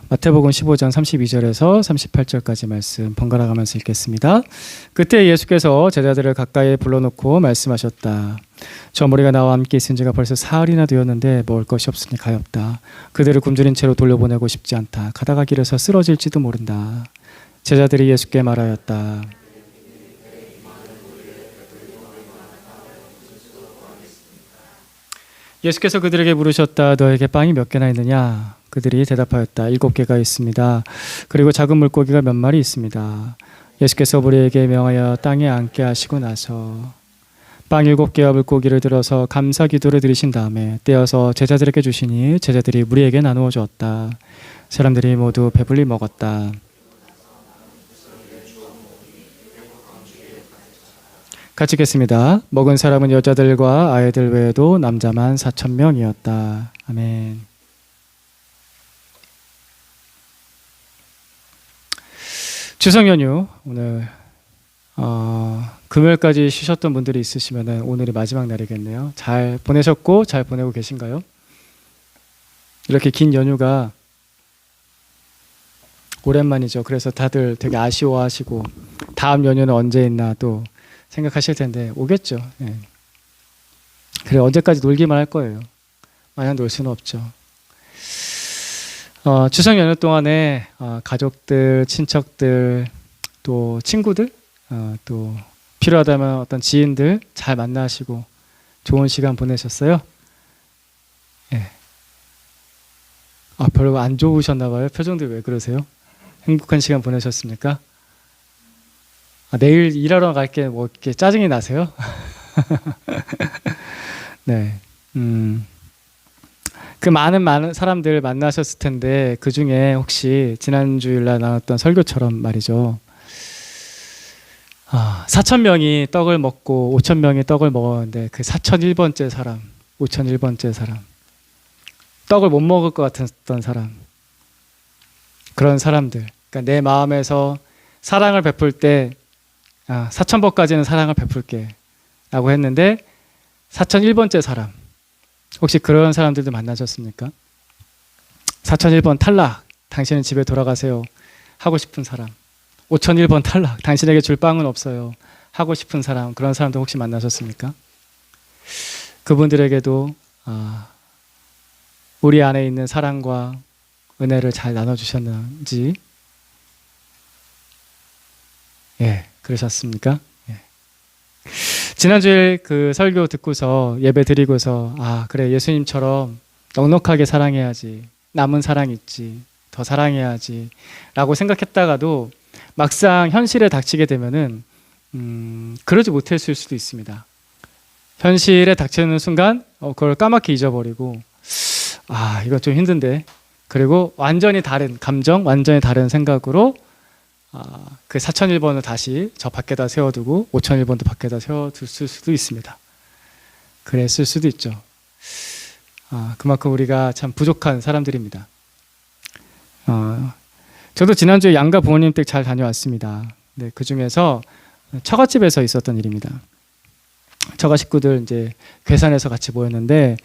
마태복음 15장 32절에서 38절까지 말씀 번갈아 가면서 읽겠습니다. 그때 예수께서 제자들을 가까이 불러놓고 말씀하셨다. 저 무리가 나와 함께 있은 지가 벌써 사흘이나 되었는데 먹을 것이 없으니 가엾다. 그들을 굶주린 채로 돌려보내고 싶지 않다. 가다가 길에서 쓰러질지도 모른다. 제자들이 예수께 말하였다. 예수께서 그들에게 물으셨다. 너에게 빵이 몇 개나 있느냐? 그들이 대답하였다. 7개가 있습니다. 그리고 작은 물고기가 몇 마리 있습니다. 예수께서 무리에게 명하여 땅에 앉게 하시고 나서 빵 7개와 물고기를 들어서 감사 기도를 드리신 다음에 떼어서 제자들에게 주시니 제자들이 무리에게 나누어 주었다. 사람들이 모두 배불리 먹었다. 같이 읽겠습니다. 먹은 사람은 여자들과 아이들 외에도 남자만 4,000명이었다. 아멘. 추석 연휴 오늘 금요일까지 쉬셨던 분들이 있으시면 오늘이 마지막 날이겠네요. 잘 보내셨고 잘 보내고 계신가요? 이렇게 긴 연휴가 오랜만이죠. 그래서 다들 되게 아쉬워하시고 다음 연휴는 언제 있나 또 생각하실 텐데 오겠죠. 예. 그래 언제까지 놀기만 할 거예요. 마냥 놀 수는 없죠. 추석 연휴 동안에 가족들, 친척들, 또 친구들, 또 필요하다면 어떤 지인들 잘 만나시고 좋은 시간 보내셨어요? 예. 별로 안 좋으셨나 봐요. 표정들 왜 그러세요? 행복한 시간 보내셨습니까? 내일 일하러 갈게 뭐 이렇게 짜증이 나세요? 네. 그 많은 사람들 만나셨을 텐데 그 중에 혹시 지난 주일날 나눴던 설교처럼 말이죠. 4,000명이 떡을 먹고 5,000명이 떡을 먹었는데 그 4,001번째 사람, 5,001번째 사람, 떡을 못 먹을 것 같았던 사람, 그런 사람들. 그러니까 내 마음에서 사랑을 베풀 때 4,000번까지는 사랑을 베풀게 라고 했는데 4,001번째 사람, 혹시 그런 사람들도 만나셨습니까? 4,001번 탈락, 당신은 집에 돌아가세요 하고 싶은 사람. 5,001번 탈락, 당신에게 줄 빵은 없어요 하고 싶은 사람. 그런 사람도 혹시 만나셨습니까? 그분들에게도 우리 안에 있는 사랑과 은혜를 잘 나눠주셨는지, 예, 그러셨습니까? 예. 지난주에 그 설교 듣고서 예배 드리고서 그래 예수님처럼 넉넉하게 사랑해야지, 남은 사랑 있지, 더 사랑해야지 라고 생각했다가도 막상 현실에 닥치게 되면은 그러지 못했을 수도 있습니다. 현실에 닥치는 순간 그걸 까맣게 잊어버리고 이거 좀 힘든데, 그리고 완전히 다른 감정, 완전히 다른 생각으로 그 4,001번을 다시 저 밖에다 세워두고 5,001번도 밖에다 세워둘 수도 있습니다. 그랬을 수도 있죠. 그만큼 우리가 참 부족한 사람들입니다. 저도 지난주에 양가 부모님 댁 잘 다녀왔습니다. 네, 그 중에서 처갓집에서 있었던 일입니다. 처가 식구들 이제 괴산에서 같이 모였는데,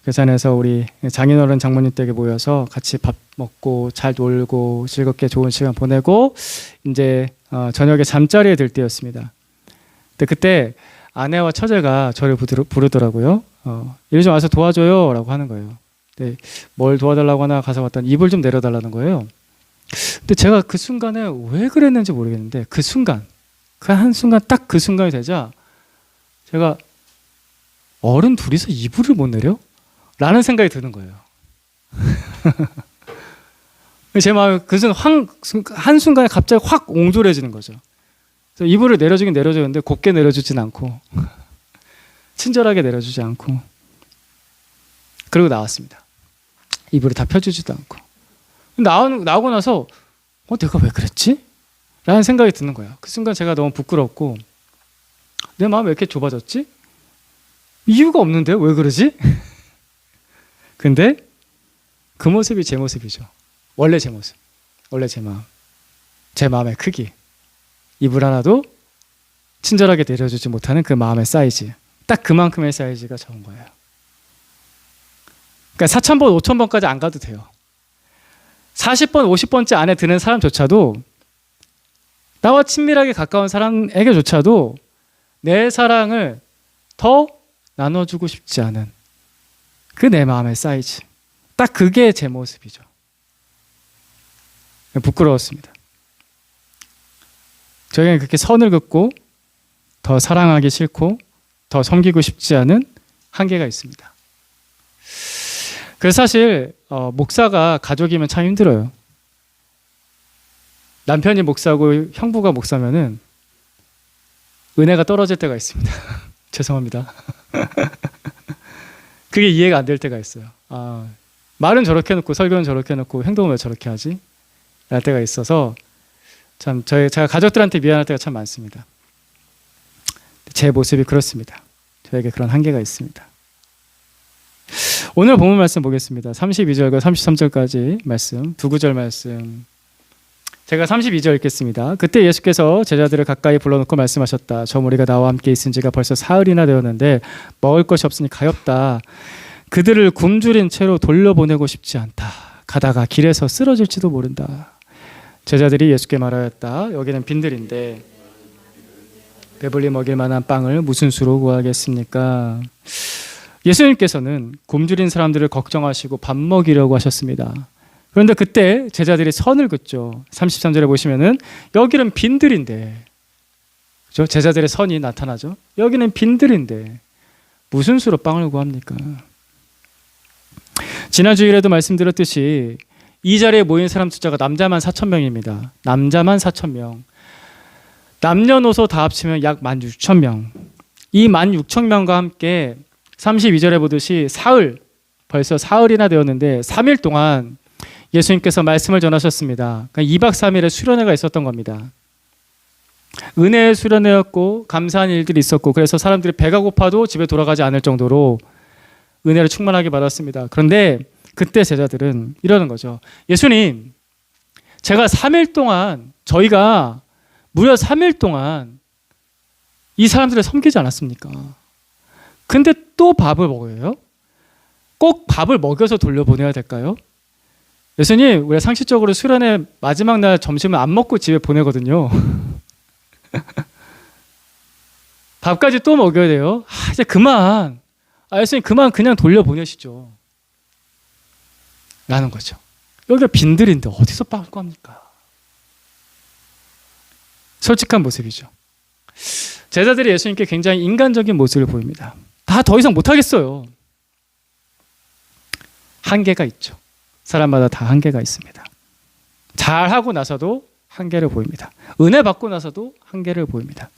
괴산에서 우리 장인어른 장모님 댁에 모여서 같이 밥 먹고 잘 놀고 즐겁게 좋은 시간 보내고 이제 저녁에 잠자리에 들 때였습니다. 근데 그때 아내와 처제가 저를 부르더라고요. 일 좀 와서 도와줘요 라고 하는 거예요. 근데 뭘 도와달라고 하나 가서 봤더니 이불 좀 내려달라는 거예요. 근데 제가 그 순간에 왜 그랬는지 모르겠는데 그 순간, 그 한순간 딱 그 순간이 되자 제가 어른 둘이서 이불을 못 내려? 라는 생각이 드는 거예요. 제 마음에 그 순간 한순간에 갑자기 확 옹졸해지는 거죠. 그래서 이불을 내려주긴 내려주는데 곱게 내려주진 않고 친절하게 내려주지 않고, 그리고 나왔습니다. 이불을 다 펴주지도 않고. 나오고 나서 내가 왜 그랬지? 라는 생각이 드는 거예요. 그 순간 제가 너무 부끄럽고 내 마음이 왜 이렇게 좁아졌지? 이유가 없는데 왜 그러지? 근데 그 모습이 제 모습이죠. 원래 제 모습, 원래 제 마음, 제 마음의 크기, 이불 하나도 친절하게 내려주지 못하는 그 마음의 사이즈, 딱 그만큼의 사이즈가 적은 거예요. 그러니까 4,000번, 5,000번까지 안 가도 돼요. 40번, 50번째 안에 드는 사람조차도 나와 친밀하게 가까운 사람에게조차도 내 사랑을 더 나눠주고 싶지 않은 그 내 마음의 사이즈. 딱 그게 제 모습이죠. 부끄러웠습니다. 저에게는 그렇게 선을 긋고 더 사랑하기 싫고 더 섬기고 싶지 않은 한계가 있습니다. 그래서 사실 목사가 가족이면 참 힘들어요. 남편이 목사고 형부가 목사면은 은혜가 떨어질 때가 있습니다. 죄송합니다. 그게 이해가 안 될 때가 있어요. 말은 저렇게 해놓고 설교는 저렇게 해놓고 행동은 왜 저렇게 하지? 랄 때가 있어서 참 제가 가족들한테 미안할 때가 참 많습니다. 제 모습이 그렇습니다. 저에게 그런 한계가 있습니다. 오늘 본문 말씀 보겠습니다. 32절과 33절까지 말씀, 두 구절 말씀. 제가 32절 읽겠습니다. 그때 예수께서 제자들을 가까이 불러놓고 말씀하셨다. 저 무리가 나와 함께 있은 지가 벌써 사흘이나 되었는데 먹을 것이 없으니 가엾다. 그들을 굶주린 채로 돌려보내고 싶지 않다. 가다가 길에서 쓰러질지도 모른다. 제자들이 예수께 말하였다. 여기는 빈들인데 배불리 먹일 만한 빵을 무슨 수로 구하겠습니까? 예수님께서는 굶주린 사람들을 걱정하시고 밥 먹이려고 하셨습니다. 그런데 그때 제자들이 선을 긋죠. 33절에 보시면은 여기는 빈들인데, 그렇죠? 제자들의 선이 나타나죠. 여기는 빈들인데 무슨 수로 빵을 구합니까? 지난 주일에도 말씀드렸듯이 이 자리에 모인 사람 숫자가 남자만 4,000명입니다. 남자만 4,000명. 남녀노소 다 합치면 약 16,000명. 이 16,000명과 함께 32절에 보듯이 벌써 사흘이나 되었는데 3일 동안 예수님께서 말씀을 전하셨습니다. 그러니까 2박 3일의 수련회가 있었던 겁니다. 은혜의 수련회였고 감사한 일들이 있었고 그래서 사람들이 배가 고파도 집에 돌아가지 않을 정도로 은혜를 충만하게 받았습니다. 그런데 그때 제자들은 이러는 거죠. 예수님, 저희가 무려 3일 동안 이 사람들을 섬기지 않았습니까? 근데 또 밥을 먹어요? 꼭 밥을 먹여서 돌려보내야 될까요? 예수님, 우리가 상식적으로 수련회 마지막 날 점심을 안 먹고 집에 보내거든요. 밥까지 또 먹여야 돼요? 이제 그만. 예수님, 그만 그냥 돌려보내시죠. 라는 거죠. 여기가 빈들인데 어디서 빵을 구합니까? 솔직한 모습이죠. 제자들이 예수님께 굉장히 인간적인 모습을 보입니다. 다 더 이상 못하겠어요. 한계가 있죠. 사람마다 다 한계가 있습니다. 잘하고 나서도 한계를 보입니다. 은혜 받고 나서도 한계를 보입니다.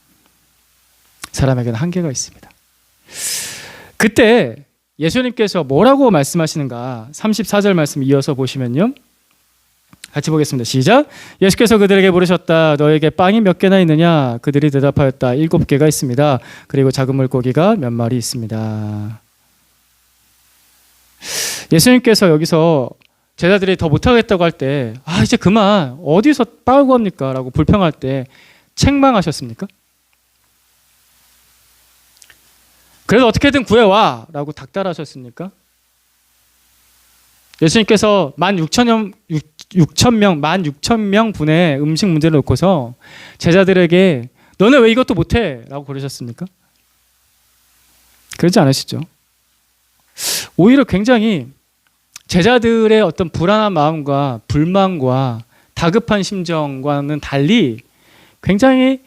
사람에게는 한계가 있습니다. 그때 예수님께서 뭐라고 말씀하시는가 34절 말씀 이어서 보시면요. 같이 보겠습니다. 시작. 예수께서 그들에게 물으셨다. 너에게 빵이 몇 개나 있느냐? 그들이 대답하였다. 7개가 있습니다. 그리고 작은 물고기가 몇 마리 있습니다. 예수님께서 여기서 제자들이 더 못하겠다고 할 때 이제 그만 어디서 빵을 구합니까? 라고 불평할 때 책망하셨습니까? 그래도 어떻게든 구해와 라고 닥달하셨습니까? 예수님께서 16,000명 분의 음식 문제를 놓고서 제자들에게 너네 왜 이것도 못해? 라고 그러셨습니까? 그러지 않으시죠? 오히려 굉장히 제자들의 어떤 불안한 마음과 불만과 다급한 심정과는 달리 굉장히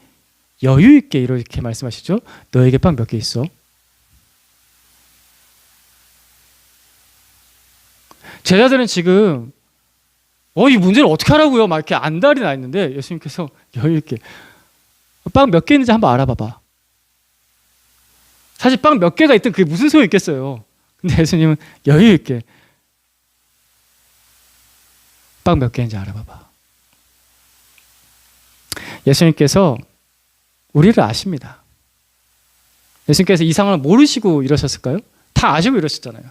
여유 있게 이렇게 말씀하시죠. 너에게 빵 몇 개 있어? 제자들은 지금 이 문제를 어떻게 하라고요? 막 이렇게 안달이 나 있는데 예수님께서 여유 있게 빵 몇 개 있는지 한번 알아봐봐. 사실 빵 몇 개가 있든 그게 무슨 소용이 있겠어요. 근데 예수님은 여유 있게 빵 몇 개인지 알아봐봐. 예수님께서 우리를 아십니다. 예수님께서 이 상황을 모르시고 이러셨을까요? 다 아시고 이러셨잖아요.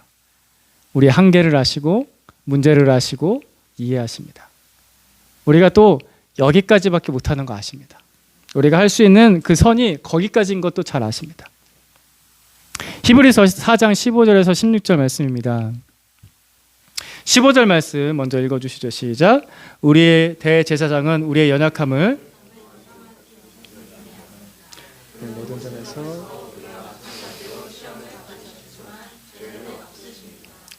우리의 한계를 아시고 문제를 아시고 이해하십니다. 우리가 또 여기까지밖에 못하는 거 아십니다. 우리가 할 수 있는 그 선이 거기까지인 것도 잘 아십니다. 히브리서 4장 15절에서 16절 말씀입니다. 15절 말씀 먼저 읽어주시죠. 시작. 우리의 대제사장은 우리의 연약함을 모든 점에서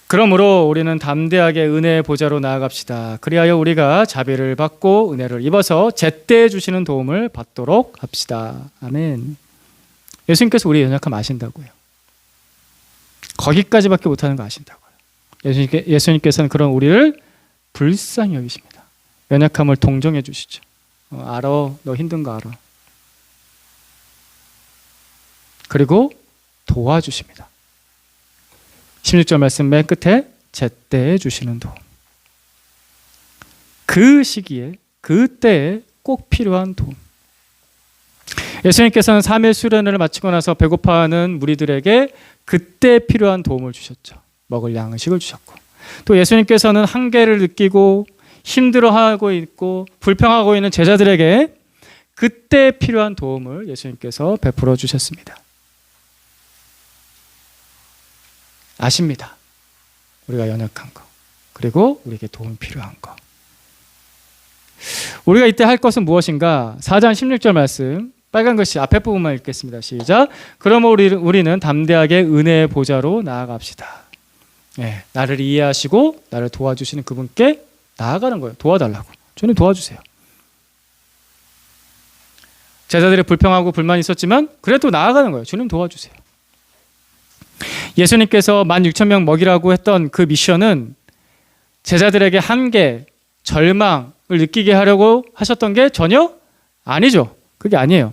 그러므로 우리는 담대하게 은혜의 보좌로 나아갑시다. 그리하여 우리가 자비를 받고 은혜를 입어서 제때 주시는 도움을 받도록 합시다. 아멘. 예수님께서 우리의 연약함 아신다고요. 거기까지밖에 못하는 거 아신다고요. 예수님께서는 그런 우리를 불쌍히 여기십니다. 연약함을 동정해 주시죠. 알아, 너 힘든 거 알아. 그리고 도와주십니다. 16절 말씀 맨 끝에 제때 주시는 도움. 그 시기에 그때에 꼭 필요한 도움. 예수님께서는 3일 수련회를 마치고 나서 배고파하는 무리들에게 그때 필요한 도움을 주셨죠. 먹을 양식을 주셨고, 또 예수님께서는 한계를 느끼고 힘들어하고 있고 불평하고 있는 제자들에게 그때 필요한 도움을 예수님께서 베풀어 주셨습니다. 아십니다. 우리가 연약한 거, 그리고 우리에게 도움이 필요한 거. 우리가 이때 할 것은 무엇인가? 4장 16절 말씀 빨간 글씨 앞에 부분만 읽겠습니다. 시작. 그러므로 우리는 담대하게 은혜의 보좌로 나아갑시다. 네, 나를 이해하시고 나를 도와주시는 그분께 나아가는 거예요. 도와달라고. 주님 도와주세요. 제자들이 불평하고 불만이 있었지만 그래도 나아가는 거예요. 주님 도와주세요. 예수님께서 16,000명 먹이라고 했던 그 미션은 제자들에게 한계, 절망을 느끼게 하려고 하셨던 게 전혀 아니죠. 그게 아니에요.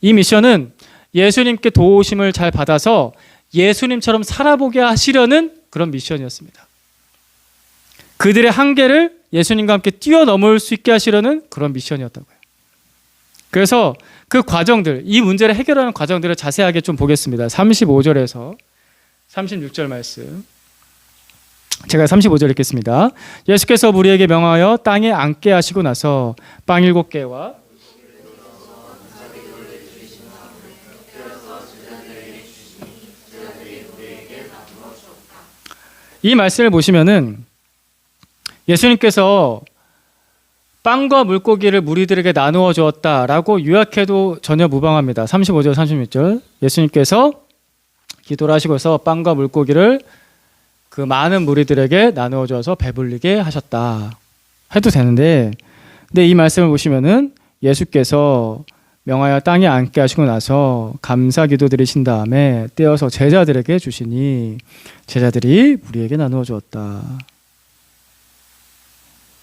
이 미션은 예수님께 도우심을 잘 받아서 예수님처럼 살아보게 하시려는 그런 미션이었습니다. 그들의 한계를 예수님과 함께 뛰어넘을 수 있게 하시려는 그런 미션이었다고요. 그래서 그 과정들, 이 문제를 해결하는 과정들을 자세하게 좀 보겠습니다. 35절에서 36절 말씀. 제가 35절 읽겠습니다. 예수께서 무리에게 명하여 땅에 앉게 하시고 나서 빵 7개와 이 말씀을 보시면은 예수님께서 빵과 물고기를 무리들에게 나누어 주었다라고 요약해도 전혀 무방합니다. 35절, 36절. 예수님께서 기도를 하시고서 빵과 물고기를 그 많은 무리들에게 나누어 줘서 배불리게 하셨다 해도 되는데, 근데 이 말씀을 보시면은 예수께서 명하여 땅에 앉게 하시고 나서 감사 기도 드리신 다음에 떼어서 제자들에게 주시니 제자들이 무리에게 나누어 주었다.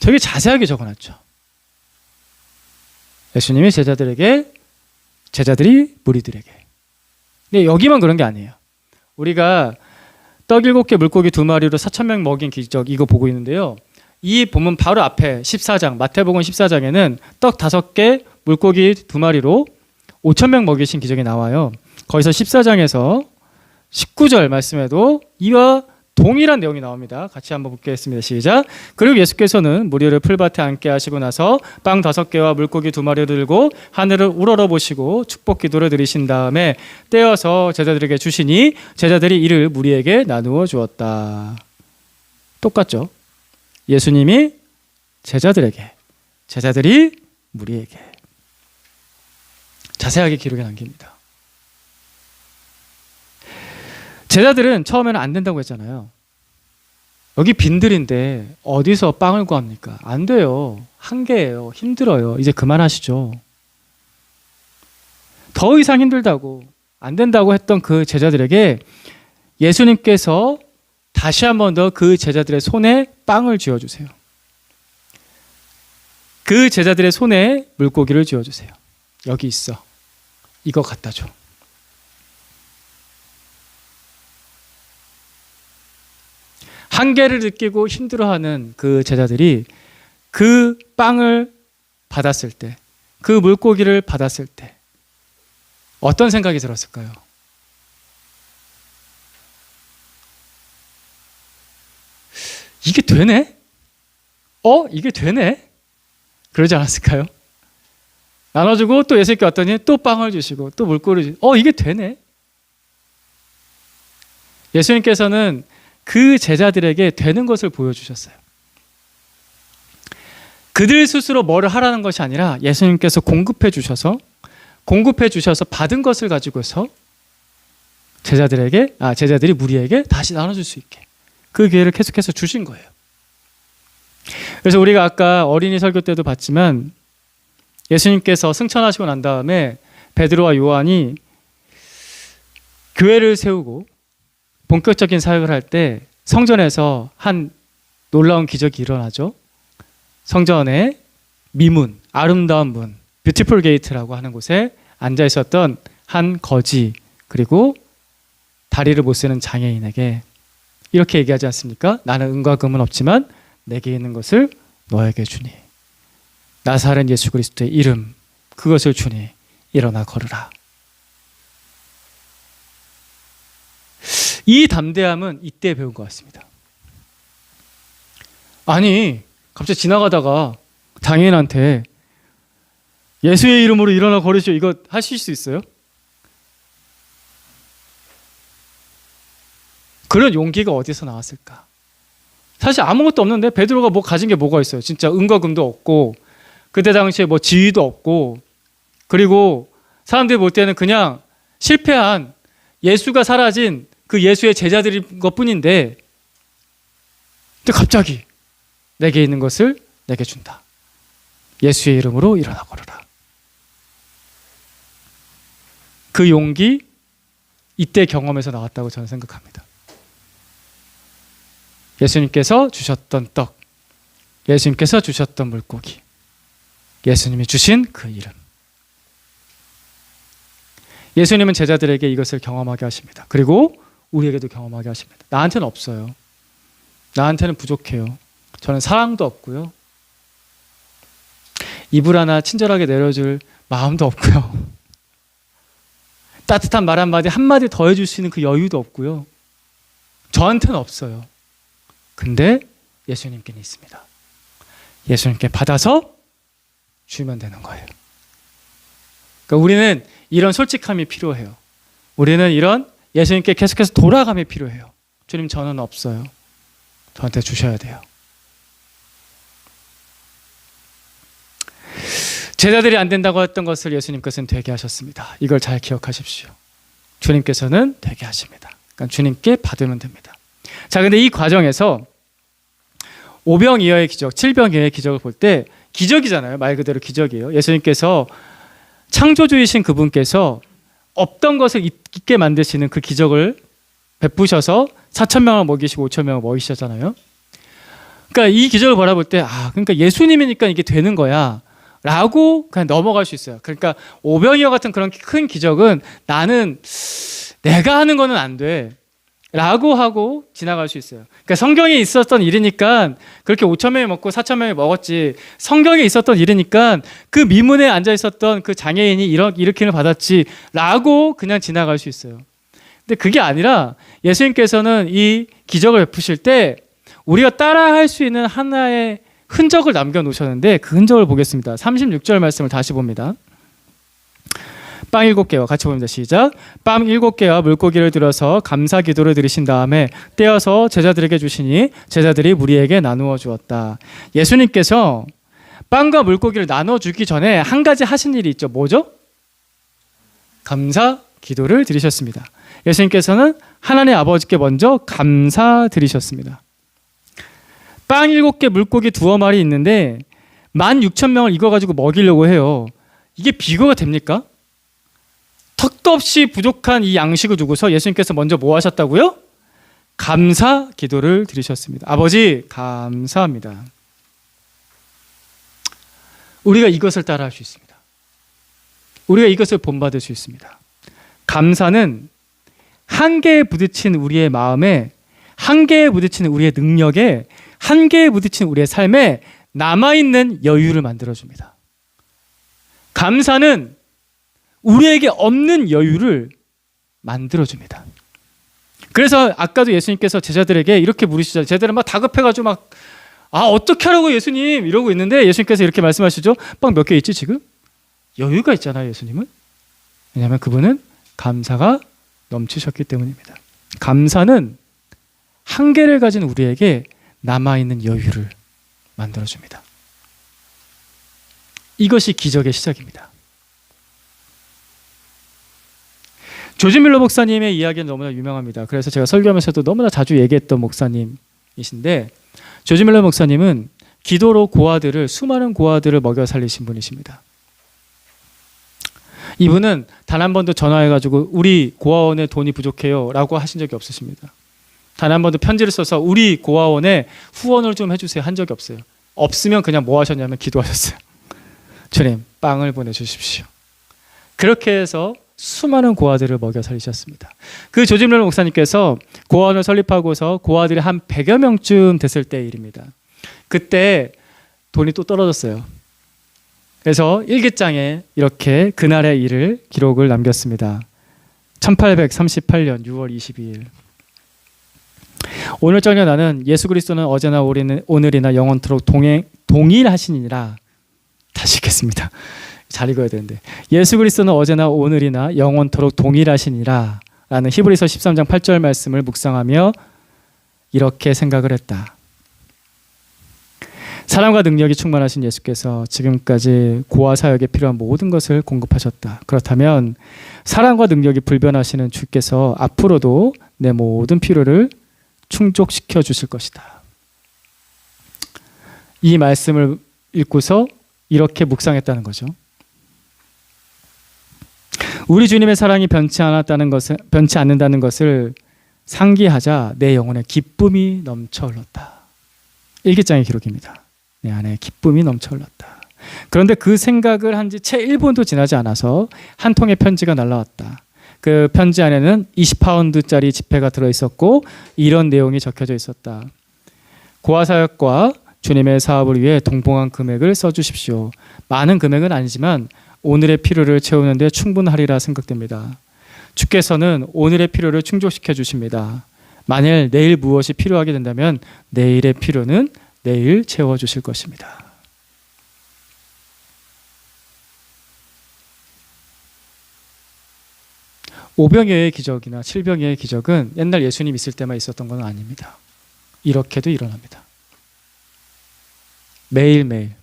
되게 자세하게 적어놨죠. 예수님이 제자들에게, 제자들이 무리들에게. 근데 여기만 그런 게 아니에요. 우리가 떡 7개 물고기 2마리로 4,000명 먹인 기적 이거 보고 있는데요. 이 본문 바로 앞에 14장 마태복음 14장에는 떡 5개 물고기 2마리로 5,000명 먹이신 기적이 나와요. 거기서 14장에서 19절 말씀에도 이와 동일한 내용이 나옵니다. 같이 한번 보겠습니다. 시작. 그리고 예수께서는 무리를 풀밭에 앉게 하시고 나서 빵 5개와 물고기 2마리를 들고 하늘을 우러러 보시고 축복 기도를 드리신 다음에 떼어서 제자들에게 주시니 제자들이 이를 무리에게 나누어 주었다. 똑같죠? 예수님이 제자들에게, 제자들이 무리에게. 자세하게 기록에 남깁니다. 제자들은 처음에는 안 된다고 했잖아요. 여기 빈들인데 어디서 빵을 구합니까? 안 돼요. 한계예요. 힘들어요. 이제 그만하시죠. 더 이상 힘들다고, 안 된다고 했던 그 제자들에게 예수님께서 다시 한 번 더 그 제자들의 손에 빵을 쥐어주세요. 그 제자들의 손에 물고기를 쥐어주세요. 여기 있어. 이거 갖다 줘. 한계를 느끼고 힘들어하는 그 제자들이 그 빵을 받았을 때, 그 물고기를 받았을 때 어떤 생각이 들었을까요? 이게 되네? 이게 되네? 그러지 않았을까요? 나눠주고 또 예수님께 왔더니 또 빵을 주시고 또 물고기를 주시고 이게 되네? 예수님께서는 그 제자들에게 되는 것을 보여주셨어요. 그들 스스로 뭐를 하라는 것이 아니라 예수님께서 공급해 주셔서 받은 것을 가지고서 제자들이 무리에게 다시 나눠줄 수 있게 그 기회를 계속해서 주신 거예요. 그래서 우리가 아까 어린이 설교 때도 봤지만 예수님께서 승천하시고 난 다음에 베드로와 요한이 교회를 세우고 본격적인 사역을 할 때 성전에서 한 놀라운 기적이 일어나죠. 성전의 미문, 아름다운 문, 뷰티풀 게이트라고 하는 곳에 앉아 있었던 한 거지, 그리고 다리를 못 쓰는 장애인에게 이렇게 얘기하지 않습니까? 나는 은과 금은 없지만 내게 있는 것을 너에게 주니, 나사렛 예수 그리스도의 이름, 그것을 주니 일어나 걸으라. 이 담대함은 이때 배운 것 같습니다. 아니, 갑자기 지나가다가 장애인한테 예수의 이름으로 일어나 걸으시오, 이거 하실 수 있어요? 그런 용기가 어디서 나왔을까? 사실 아무것도 없는데 베드로가 뭐 가진 게 뭐가 있어요? 진짜 은과 금도 없고, 그때 당시에 뭐 지위도 없고, 그리고 사람들이 볼 때는 그냥 실패한, 예수가 사라진 그 예수의 제자들인 것뿐인데, 근데 갑자기 내게 있는 것을 내게 준다. 예수의 이름으로 일어나 걸으라. 그 용기, 이때 경험에서 나왔다고 저는 생각합니다. 예수님께서 주셨던 떡, 예수님께서 주셨던 물고기, 예수님이 주신 그 이름. 예수님은 제자들에게 이것을 경험하게 하십니다. 그리고 우리에게도 경험하게 하십니다. 나한테는 없어요. 나한테는 부족해요. 저는 사랑도 없고요. 이불 하나 친절하게 내려줄 마음도 없고요. 따뜻한 말 한마디 더 해줄 수 있는 그 여유도 없고요. 저한테는 없어요. 근데 예수님께는 있습니다. 예수님께 받아서 주면 되는 거예요. 그러니까 우리는 이런 솔직함이 필요해요. 우리는 이런 예수님께 계속해서 돌아감이 필요해요. 주님, 저는 없어요. 저한테 주셔야 돼요. 제자들이 안 된다고 했던 것을 예수님께서는 되게 하셨습니다. 이걸 잘 기억하십시오. 주님께서는 되게 하십니다. 그러니까 주님께 받으면 됩니다. 자, 근데 이 과정에서 5병이어의 기적, 7병이어의 기적을 볼 때 기적이잖아요. 말 그대로 기적이에요. 예수님께서 창조주이신 그분께서 없던 것을 있게 만드시는 그 기적을 베푸셔서 4,000명을 먹이시고 5,000명을 먹이셨잖아요. 그러니까 이 기적을 바라볼 때, 그러니까 예수님이니까 이게 되는 거야 라고 그냥 넘어갈 수 있어요. 그러니까 오병이어 같은 그런 큰 기적은 나는 내가 하는 거는 안 돼 라고 하고 지나갈 수 있어요. 그러니까 성경에 있었던 일이니까 그렇게 5,000명이 먹고 4,000명이 먹었지, 성경에 있었던 일이니까 그 미문에 앉아 있었던 그 장애인이 일으킴을 받았지 라고 그냥 지나갈 수 있어요. 근데 그게 아니라 예수님께서는 이 기적을 베푸실 때 우리가 따라할 수 있는 하나의 흔적을 남겨놓으셨는데 그 흔적을 보겠습니다. 36절 말씀을 다시 봅니다. 빵 7개와 같이 봅니다. 시작. 빵 7개와 물고기를 들어서 감사 기도를 드리신 다음에 떼어서 제자들에게 주시니 제자들이 무리에게 나누어 주었다. 예수님께서 빵과 물고기를 나눠주기 전에 한 가지 하신 일이 있죠. 뭐죠? 감사 기도를 드리셨습니다. 예수님께서는 하나님 아버지께 먼저 감사드리셨습니다. 빵 7개, 물고기 2마리 있는데 16,000명을 이거 가지고 먹이려고 해요. 이게 비교가 됩니까? 턱도 없이 부족한 이 양식을 두고서 예수님께서 먼저 뭐 하셨다고요? 감사 기도를 드리셨습니다. 아버지, 감사합니다. 우리가 이것을 따라할 수 있습니다. 우리가 이것을 본받을 수 있습니다. 감사는 한계에 부딪힌 우리의 마음에, 한계에 부딪히는 우리의 능력에, 한계에 부딪힌 우리의 삶에 남아있는 여유를 만들어줍니다. 감사는 우리에게 없는 여유를 만들어줍니다. 그래서 아까도 예수님께서 제자들에게 이렇게 물으시잖아요. 제자들은 막 다급해가지고 어떻게 하라고 예수님 이러고 있는데 예수님께서 이렇게 말씀하시죠. 빵 몇 개 있지 지금? 여유가 있잖아요, 예수님은. 왜냐하면 그분은 감사가 넘치셨기 때문입니다. 감사는 한계를 가진 우리에게 남아있는 여유를 만들어줍니다. 이것이 기적의 시작입니다. 조지 밀러 목사님의 이야기는 너무나 유명합니다. 그래서 제가 설교하면서도 너무나 자주 얘기했던 목사님이신데, 조지 밀러 목사님은 기도로 수많은 고아들을 먹여 살리신 분이십니다. 이분은 단 한 번도 전화해가지고 우리 고아원에 돈이 부족해요 라고 하신 적이 없으십니다. 단 한 번도 편지를 써서 우리 고아원에 후원을 좀 해주세요 한 적이 없어요. 없으면 그냥 뭐 하셨냐면 기도하셨어요. 주님, 빵을 보내주십시오. 그렇게 해서 수많은 고아들을 먹여 살리셨습니다. 그 조지 밀러 목사님께서 고아원을 설립하고서 고아들이 한 100여 명쯤 됐을 때의 일입니다. 그때 돈이 또 떨어졌어요. 그래서 일기장에 이렇게 그날의 일을 기록을 남겼습니다. 1838년 6월 22일. 오늘 저녁 나는 예수 그리스도는 어제나 오늘이나 영원토록 동일하시니라. 다시 읽겠습니다. 잘 읽어야 되는데, 예수 그리스도는 어제나 오늘이나 영원토록 동일하시니라 라는 히브리서 13장 8절 말씀을 묵상하며 이렇게 생각을 했다. 사랑과 능력이 충만하신 예수께서 지금까지 고아 사역에 필요한 모든 것을 공급하셨다. 그렇다면 사랑과 능력이 불변하시는 주께서 앞으로도 내 모든 필요를 충족시켜 주실 것이다. 이 말씀을 읽고서 이렇게 묵상했다는 거죠. 우리 주님의 사랑이 변치 않는다는 것을 상기하자 내 영혼에 기쁨이 넘쳐 흘렀다. 일기장의 기록입니다. 내 안에 기쁨이 넘쳐 흘렀다. 그런데 그 생각을 한 지 채 1분도 지나지 않아서 한 통의 편지가 날라왔다. 그 편지 안에는 20파운드짜리 지폐가 들어있었고 이런 내용이 적혀져 있었다. 고아사역과 주님의 사업을 위해 동봉한 금액을 써주십시오. 많은 금액은 아니지만 오늘의 필요를 채우는 데 충분하리라 생각됩니다. 주께서는 오늘의 필요를 충족시켜 주십니다. 만일 내일 무엇이 필요하게 된다면 내일의 필요는 내일 채워주실 것입니다. 오병이어의 기적이나 칠병이어의 기적은 옛날 예수님 있을 때만 있었던 건 아닙니다. 이렇게도 일어납니다. 매일매일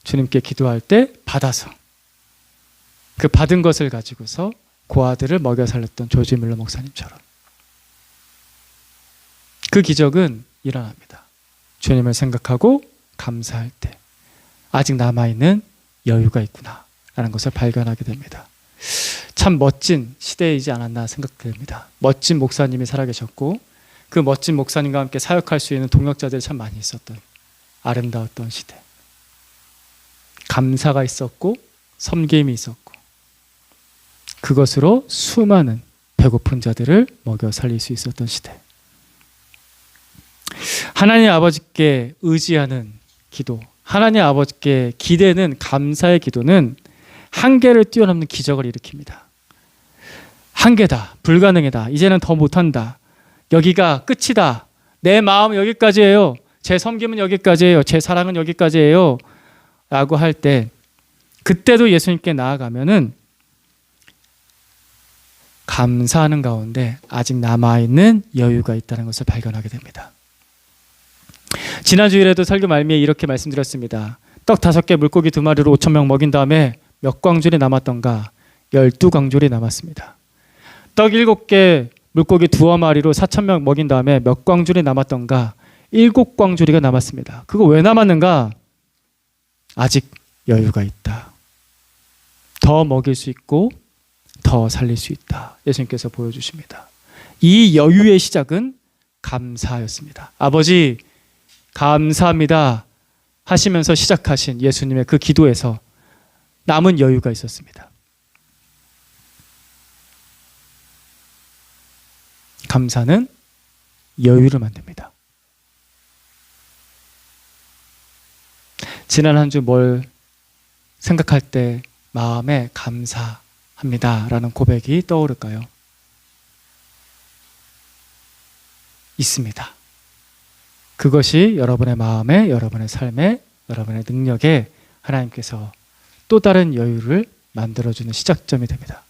주님께 기도할 때 받아서 그 받은 것을 가지고서 고아들을 먹여 살렸던 조지 밀러 목사님처럼 그 기적은 일어납니다. 주님을 생각하고 감사할 때 아직 남아있는 여유가 있구나 라는 것을 발견하게 됩니다. 참 멋진 시대이지 않았나 생각됩니다. 멋진 목사님이 살아계셨고 그 멋진 목사님과 함께 사역할 수 있는 동역자들이 참 많이 있었던 아름다웠던 시대. 감사가 있었고 섬김이 있었고 그것으로 수많은 배고픈 자들을 먹여 살릴 수 있었던 시대. 하나님 아버지께 의지하는 기도, 하나님 아버지께 기대는 감사의 기도는 한계를 뛰어넘는 기적을 일으킵니다. 한계다, 불가능이다, 이제는 더 못한다, 여기가 끝이다, 내 마음은 여기까지예요, 제 섬김은 여기까지예요, 제 사랑은 여기까지예요 라고 할 때 그때도 예수님께 나아가면은 감사하는 가운데 아직 남아있는 여유가 있다는 것을 발견하게 됩니다. 지난 주일에도 설교 말미에 이렇게 말씀드렸습니다. 떡 5개 물고기 2마리로 5,000명 먹인 다음에 몇 광줄이 남았던가? 12광줄이 남았습니다. 떡 7개 물고기 2마리로 4,000명 먹인 다음에 몇 광줄이 남았던가? 7광줄이가 남았습니다. 그거 왜 남았는가? 아직 여유가 있다. 더 먹일 수 있고 더 살릴 수 있다. 예수님께서 보여주십니다. 이 여유의 시작은 감사였습니다. 아버지 감사합니다 하시면서 시작하신 예수님의 그 기도에서 남은 여유가 있었습니다. 감사는 여유를 만듭니다. 지난 한 주 뭘 생각할 때 마음에 감사합니다 라는 고백이 떠오를까요? 있습니다. 그것이 여러분의 마음에, 여러분의 삶에, 여러분의 능력에 하나님께서 또 다른 여유를 만들어주는 시작점이 됩니다.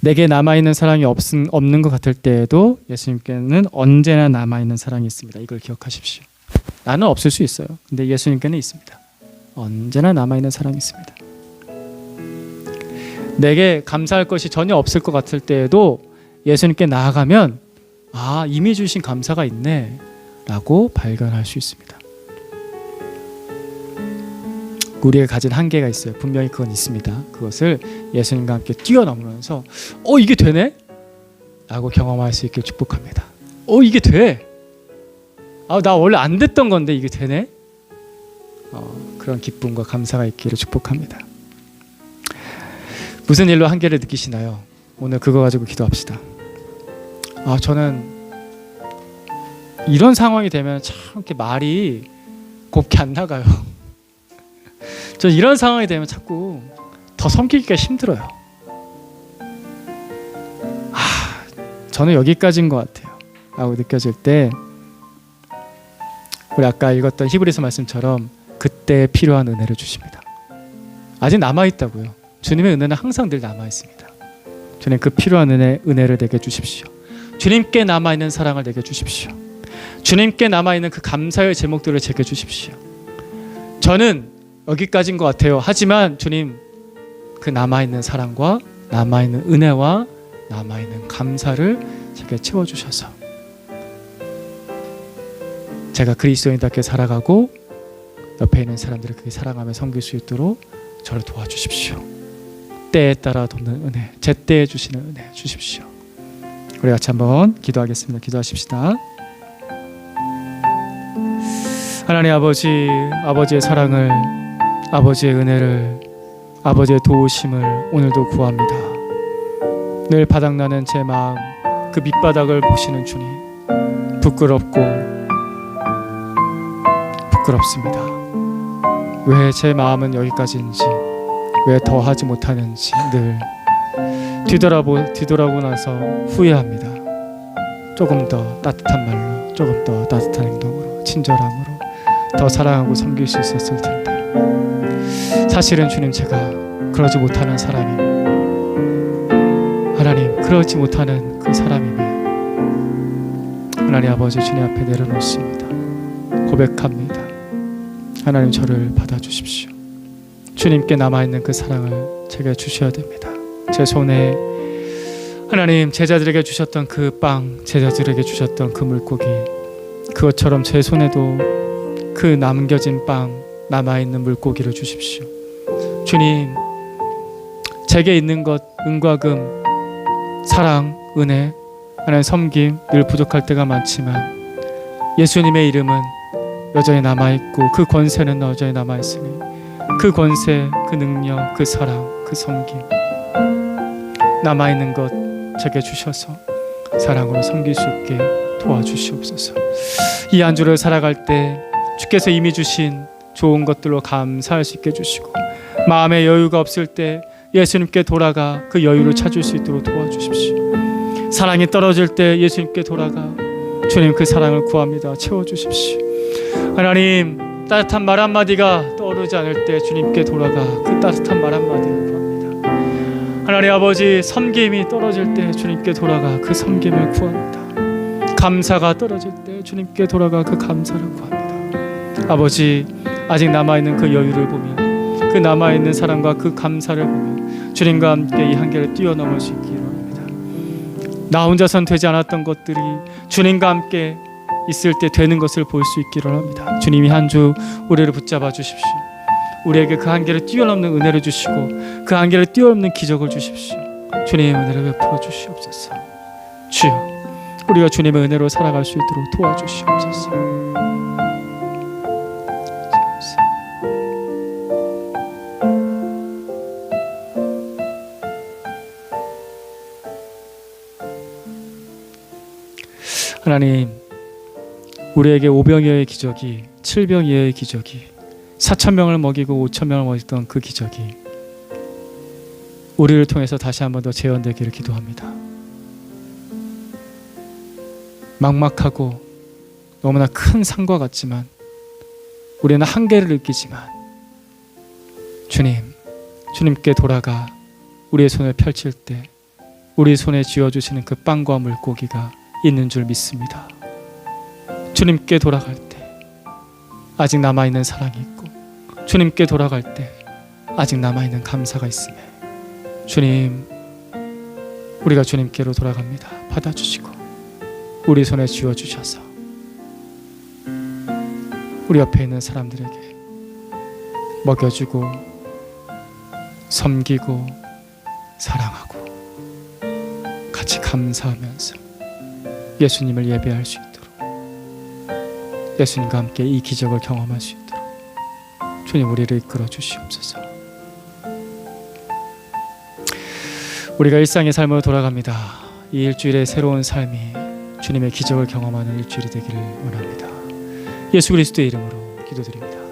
내게 남아있는 사랑이 없는 것 같을 때에도 예수님께는 언제나 남아있는 사랑이 있습니다. 이걸 기억하십시오. 나는 없을 수 있어요. 근데 예수님께는 있습니다. 언제나 남아있는 사랑이 있습니다. 내게 감사할 것이 전혀 없을 것 같을 때에도 예수님께 나아가면 이미 주신 감사가 있네 라고 발견할 수 있습니다. 우리가 가진 한계가 있어요. 분명히 그건 있습니다. 그것을 예수님과 함께 뛰어넘으면서 이게 되네? 라고 경험할 수 있길 축복합니다. 이게 돼? 나 원래 안 됐던 건데 이게 되네? 그런 기쁨과 감사가 있기를 축복합니다. 무슨 일로 한계를 느끼시나요? 오늘 그거 가지고 기도합시다. 저는 이런 상황이 되면 참 이렇게 말이 곱게 안 나가요. 저 이런 상황이 되면 자꾸 더 섬기기가 힘들어요. 저는 여기까지인 것 같아요 라고 느껴질 때 우리 아까 읽었던 히브리서 말씀처럼 그때 필요한 은혜를 주십니다. 아직 남아있다고요. 주님의 은혜는 항상 늘 남아있습니다. 주님 그 필요한 은혜를 내게 주십시오. 주님께 남아있는 사랑을 내게 주십시오. 주님께 남아있는 그 감사의 제목들을 제게 주십시오. 저는 여기까지인 것 같아요. 하지만 주님 그 남아있는 사랑과 남아있는 은혜와 남아있는 감사를 제게 채워주셔서 제가 그리스도인답게 살아가고 옆에 있는 사람들을 그렇게 사랑하며 섬길 수 있도록 저를 도와주십시오. 때에 따라 돕는 은혜, 제때에 주시는 은혜 주십시오. 우리 같이 한번 기도하겠습니다. 기도하십시다. 하나님 아버지의 사랑을, 아버지의 은혜를, 아버지의 도우심을 오늘도 구합니다. 늘 바닥나는 제 마음, 그 밑바닥을 보시는 주님, 부끄럽습니다. 왜 제 마음은 여기까지인지, 왜 더 하지 못하는지 늘 뒤돌아보고 나서 후회합니다. 조금 더 따뜻한 말로, 조금 더 따뜻한 행동으로, 친절함으로 더 사랑하고 섬길 수 있었을 텐데 사실은 주님 제가 그러지 못하는 사람이 하나님 그러지 못하는 그 사람임에 하나님 아버지 주님 앞에 내려놓습니다. 고백합니다. 하나님 저를 받아주십시오. 주님께 남아있는 그 사랑을 제게 주셔야 됩니다. 제 손에 하나님 제자들에게 주셨던 그 빵, 제자들에게 주셨던 그 물고기, 그것처럼 제 손에도 그 남겨진 빵, 남아있는 물고기를 주십시오. 주님, 제게 있는 것, 은과 금, 사랑, 은혜, 하나님 섬김 늘 부족할 때가 많지만 예수님의 이름은 여전히 남아있고 그 권세는 여전히 남아있으니 그 권세, 그 능력, 그 사랑, 그 섬김 남아있는 것 제게 주셔서 사랑으로 섬길 수 있게 도와주시옵소서. 이 한 주를 살아갈 때 주께서 이미 주신 좋은 것들로 감사할 수 있게 해주시고 마음에 여유가 없을 때 예수님께 돌아가 그 여유를 찾을 수 있도록 도와주십시오. 사랑이 떨어질 때 예수님께 돌아가 주님 그 사랑을 구합니다. 채워주십시오. 하나님 따뜻한 말 한마디가 떠오르지 않을 때 주님께 돌아가 그 따뜻한 말 한마디를 구합니다. 하나님 아버지 섬김이 떨어질 때 주님께 돌아가 그 섬김을 구합니다. 감사가 떨어질 때 주님께 돌아가 그 감사를 구합니다. 아버지 아직 남아있는 그 여유를 보며 그 남아있는 사랑과 그 감사를 보며 주님과 함께 이 한계를 뛰어넘을 수 있기를 원합니다. 나 혼자선 되지 않았던 것들이 주님과 함께 있을 때 되는 것을 볼 수 있기를 합니다. 주님이 한 주 우리를 붙잡아 주십시오. 우리에게 그 한계를 뛰어넘는 은혜를 주시고 그 한계를 뛰어넘는 기적을 주십시오. 주님의 은혜를 베풀어 주시옵소서. 주여 우리가 주님의 은혜로 살아갈 수 있도록 도와주시옵소서. 하나님 우리에게 5병이어의 기적이 7병이어의 기적이 4,000명을 먹이고 5,000명을 먹였던 그 기적이 우리를 통해서 다시 한 번 더 재현되기를 기도합니다. 막막하고 너무나 큰 산과 같지만 우리는 한계를 느끼지만 주님께 돌아가 우리의 손을 펼칠 때 우리 손에 쥐어주시는 그 빵과 물고기가 있는 줄 믿습니다. 주님께 돌아갈 때 아직 남아있는 사랑이 있고, 주님께 돌아갈 때 아직 남아있는 감사가 있음에 주님, 우리가 주님께로 돌아갑니다. 받아주시고 우리 손에 쥐어주셔서 우리 옆에 있는 사람들에게 먹여주고 섬기고 사랑하고 같이 감사하면서 예수님을 예배할 수 있도록, 예수님과 함께 이 기적을 경험할 수 있도록 주님 우리를 이끌어 주시옵소서. 우리가 일상의 삶으로 돌아갑니다. 이 일주일의 새로운 삶이 주님의 기적을 경험하는 일주일이 되기를 원합니다. 예수 그리스도의 이름으로 기도드립니다.